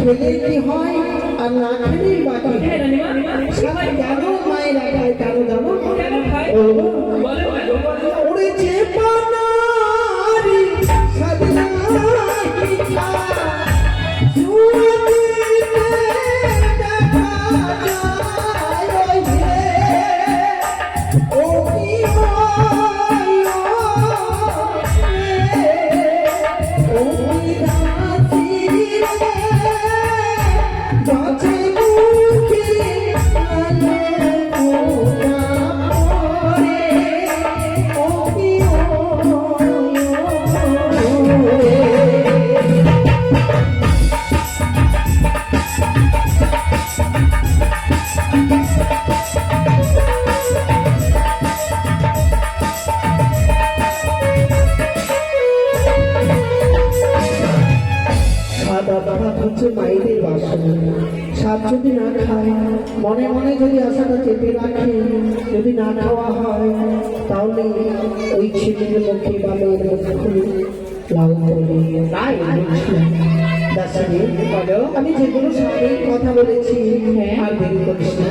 খেলে কি হয় আর না খেলেই বাকি সবাই জানো মায়ের একাই কেন জানো ওরে যে পানারি সাদনা পিঠা মায়েদের বাসনা সাপ যদি না খায় মনে মনে যদি আশাটা চেপে রাখে যদি না খাওয়া হয় তাহলে ওই ছেলের মুখে বা মেয়ের মুখে লাল করবে। তাই আমি যেগুলো সামনে কথা বলেছি আর দেরি করিস না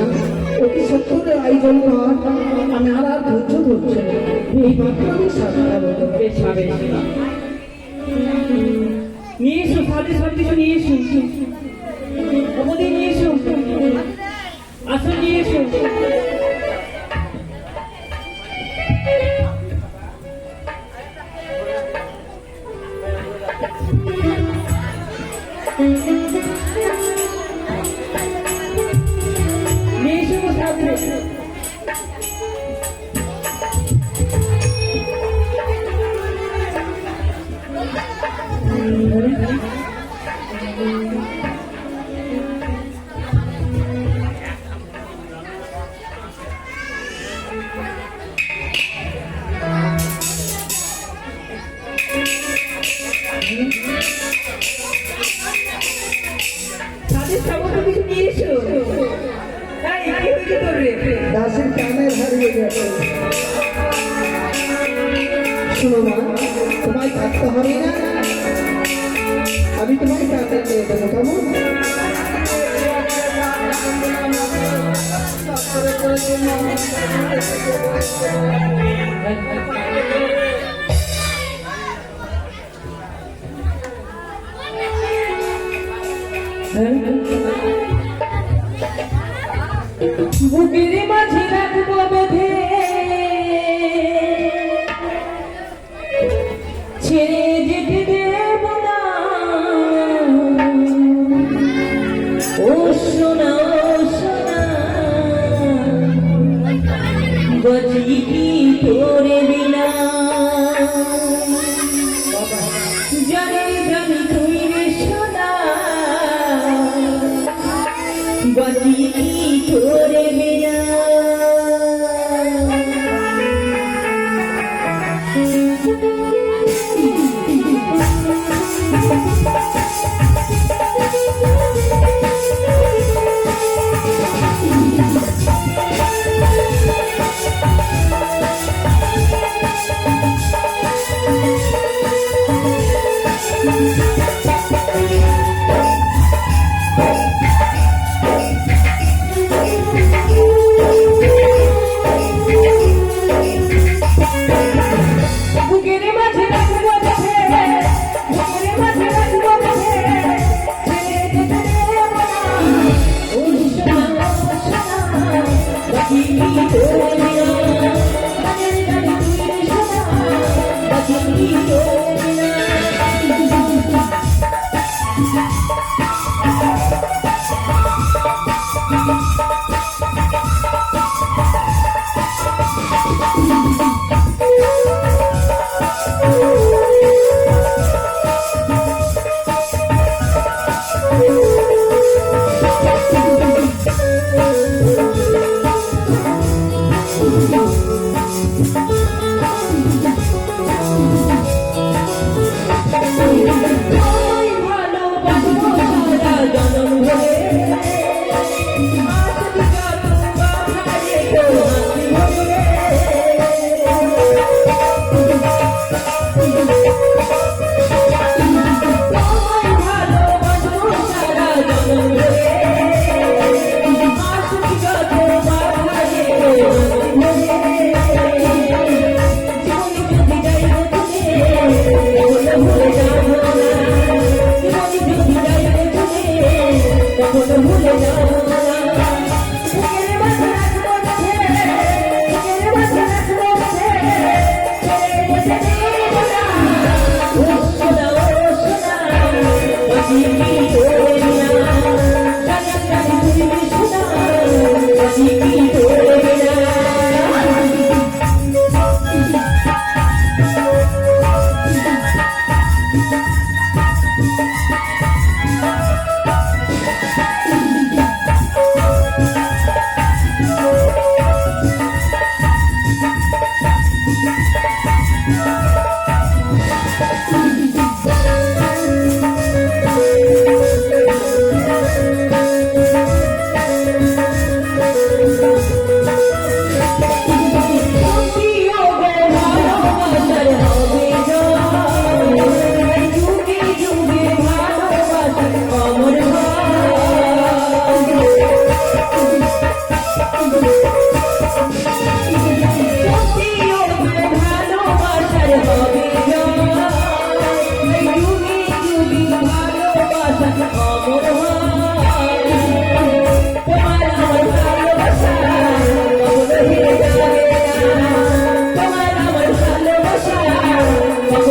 অতি সত্তর আয়োজন কর। আমি আর ধৈর্য ধরছে না এই মাত্র আমি সাতটা বেশ হবে নিয়ে এসো সাথে সাথে কিছু নিয়ে এসো আমাদের নিয়ে এসো আসো নিয়ে এসো নিয়ে এসো সাথে দাসের কানের হারিয়ে গেছে। শোনো মা তোমায় থাকতে হবে না আমি তোমায় কাছে দিয়ে দেবো কেমন বুকের মাঝে রাখবো বেঁধে ছেড়ে যেতে দেব না ও সোনা বাজি কি তোরে বিনা জানি জানি তুই রে সোনা বাজি কি তোরে বিনা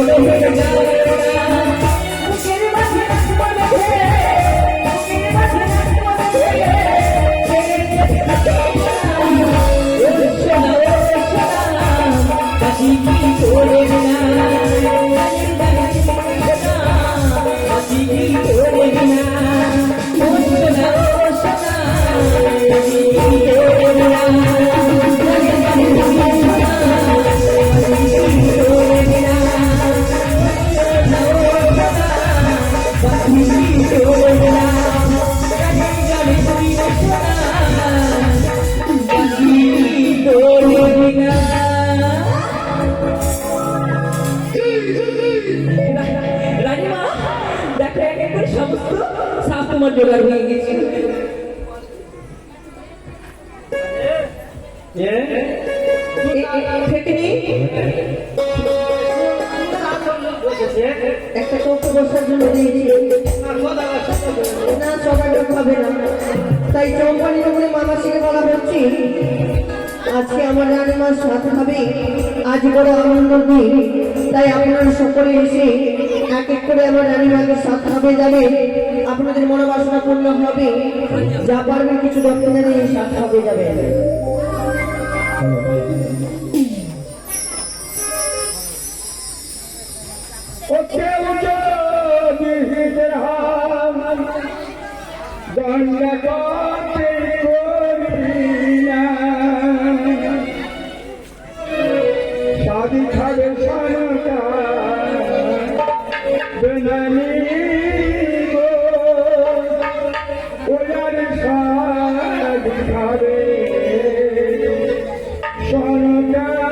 বড় হয়ে যাবে না বুকের মাঝে রাখবো বেঁধে বুকের মাঝে রাখবো বেঁধে কাশি কি করে না কাশি কি করে না ও সোনা ও সোনা কাশি কি করে না রানীমা দেখো এক এক করে সমস্ত সাপ তোমার জোগাড় হয়ে গেছে একটা চৌকো বসার জন্য দিয়েছি না সবাই হবে না তাই চৌপানি করে মামাসিকে বলা হচ্ছে আজকে আমার রানীমার সাথে হবে আজ বড় আনন্দ দিন তাই আপনারা সকলে এসে এক এক করে আমার রানীমাকে সাথে হবে যাবে আপনাদের মনোবাসনা পূর্ণ হবে যা পারবেন কিছু দক্ষিণা নিয়ে সাথে হবে যাবে शादी खावे शानका बनानी गो ओयार शादी खावे शानका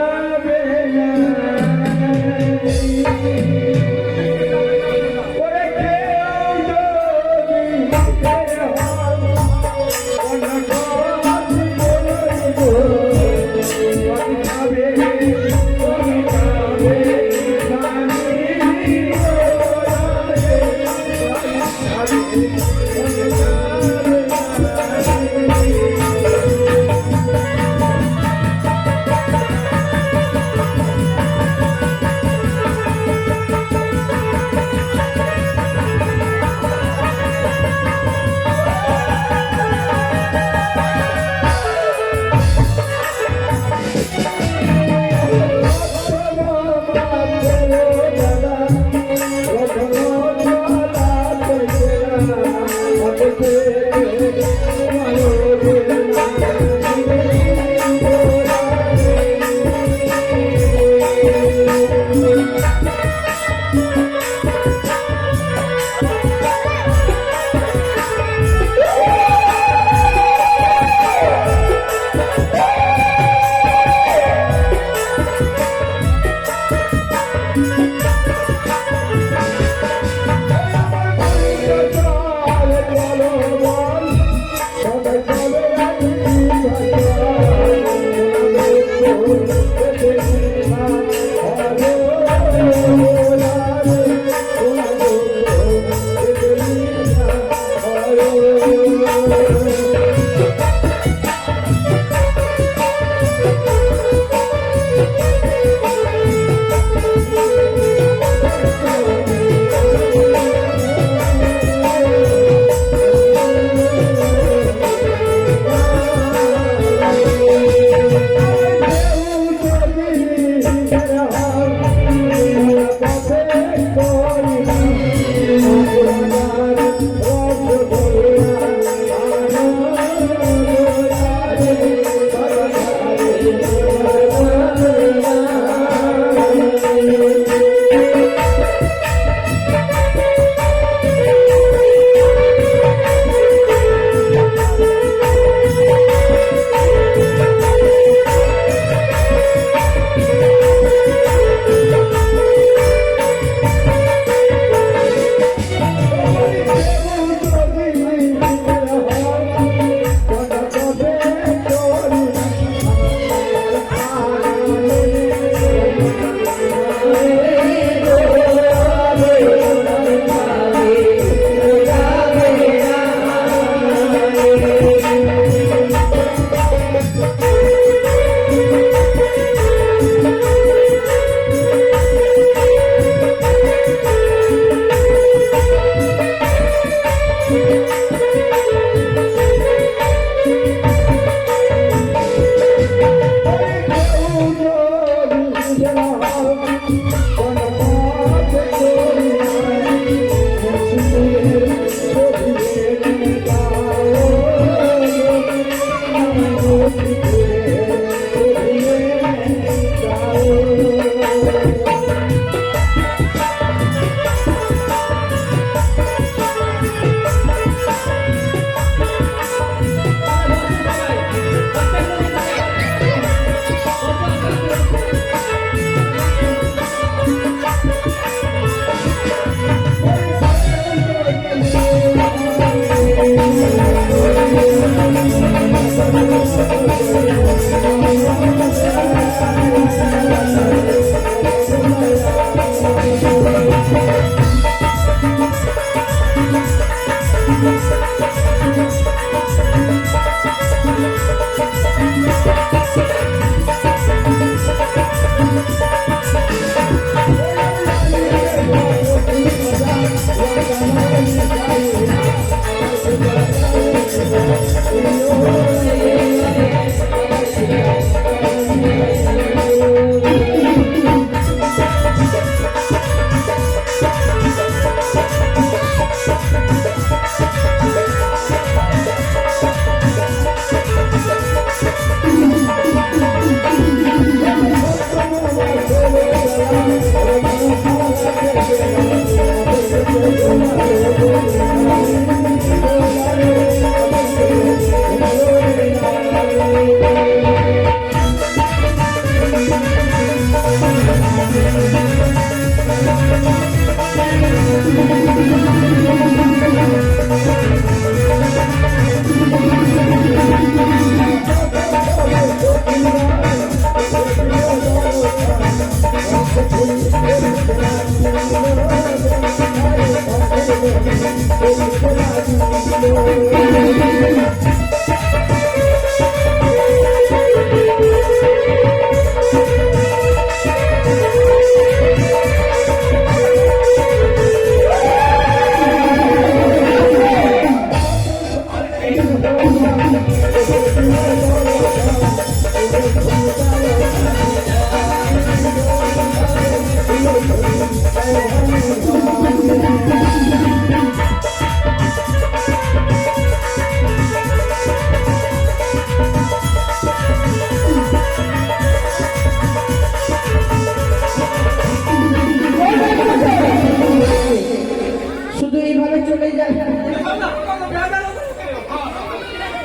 শুধু এইভাবে চলে যায়।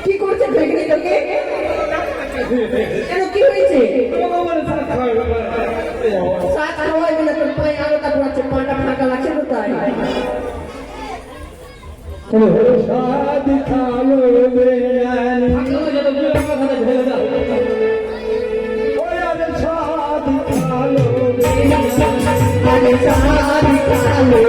কি করছে ভেগড়ি তোকে? কেন কি হয়েছে? সাত খাওয়াইবে না তোর পায়ে আলোটা পড়াচ্ছে, পাটা ফাঁকা লাগছে কোথায়? शादी खालो बेयानी शादी खालो अरे शादी खालो अरे सागे शादी खालो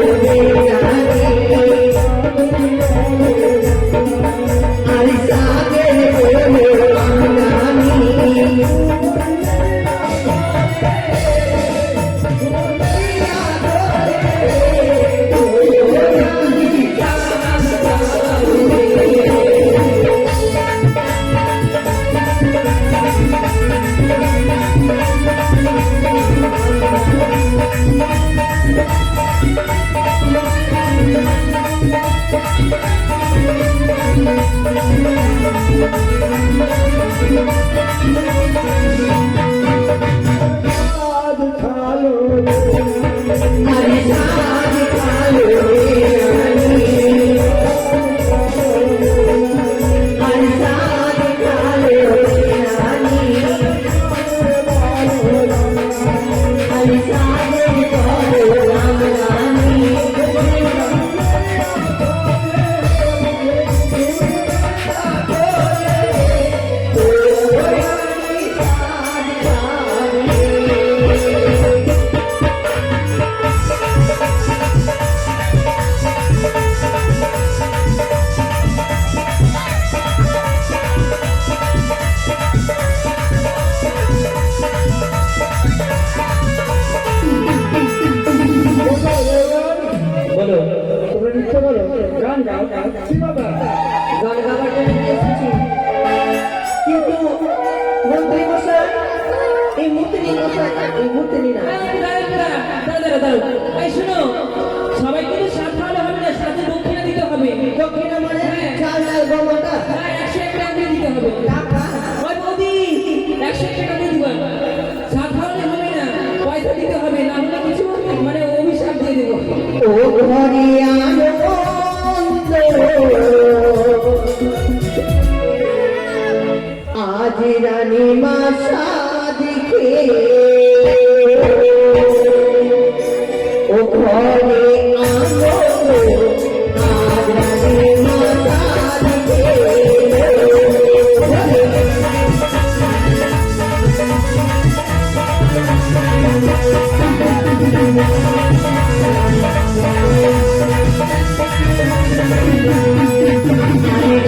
अरे शादी खालो अरे शादी खालो अरे शादी खालो राम रानी বলো তোমরা নিশ্চয় বলো গান গাও কি বাবা গান গাবার জন্য নিয়ে এসেছি, কিন্তু মন্ত্রী মশাই এই মন্ত্রী দাঁড়াও দাঁড়াও এই শোনো সবাই কিন্তু সাত খাওয়ালে হবে না, সাথে দক্ষিণা দিতে হবে। দক্ষিণা মানে হ্যাঁ। চাল ডাল গমটা হ্যাঁ 101 টাকা করে দিতে হবে। টাকা ওই বৌদি 101 টাকা দিয়ে দিবা, সাত খাওয়ালে হবে না, পয়সা দিতে হবে, না হলে কিছু মানে অভিশাপ দিয়ে দেবো। ও ঘরে আনন্দ আজ রানী মা সাদিকে ও ঘরে আনন্দ আজ রানী মা সাদিকে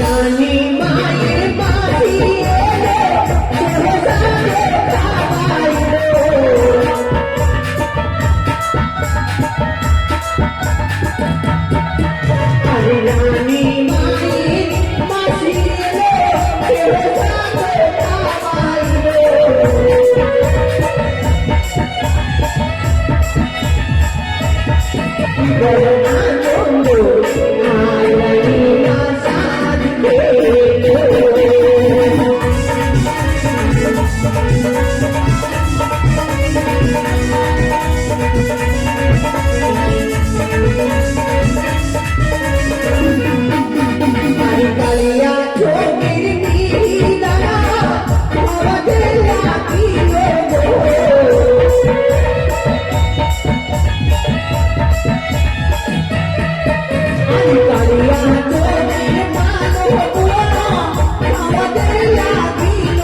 রানী মায়ের বাড়ি এলো রানী মায়ের বাড়ি এলো আনন্দ রানী মা সাদিকে কালিয়া চোখের মিহিদানা আমাদের লাগিল কালিয়া চোখের মানো আমাদের লাগিল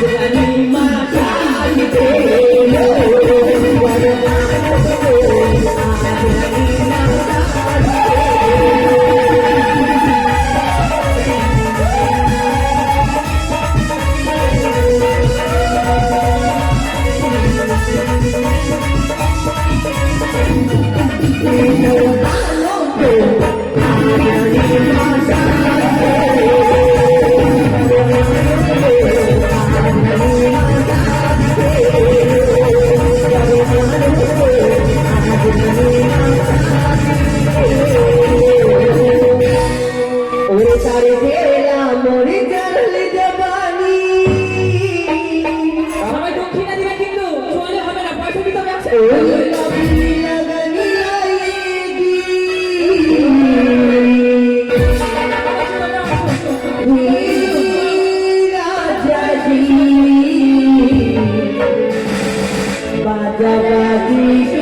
রানী মা সবাই দক্ষিণা দিবে কিন্তু চলে হবে না, পয়সা দিতে হবে 100 बाजा बाजी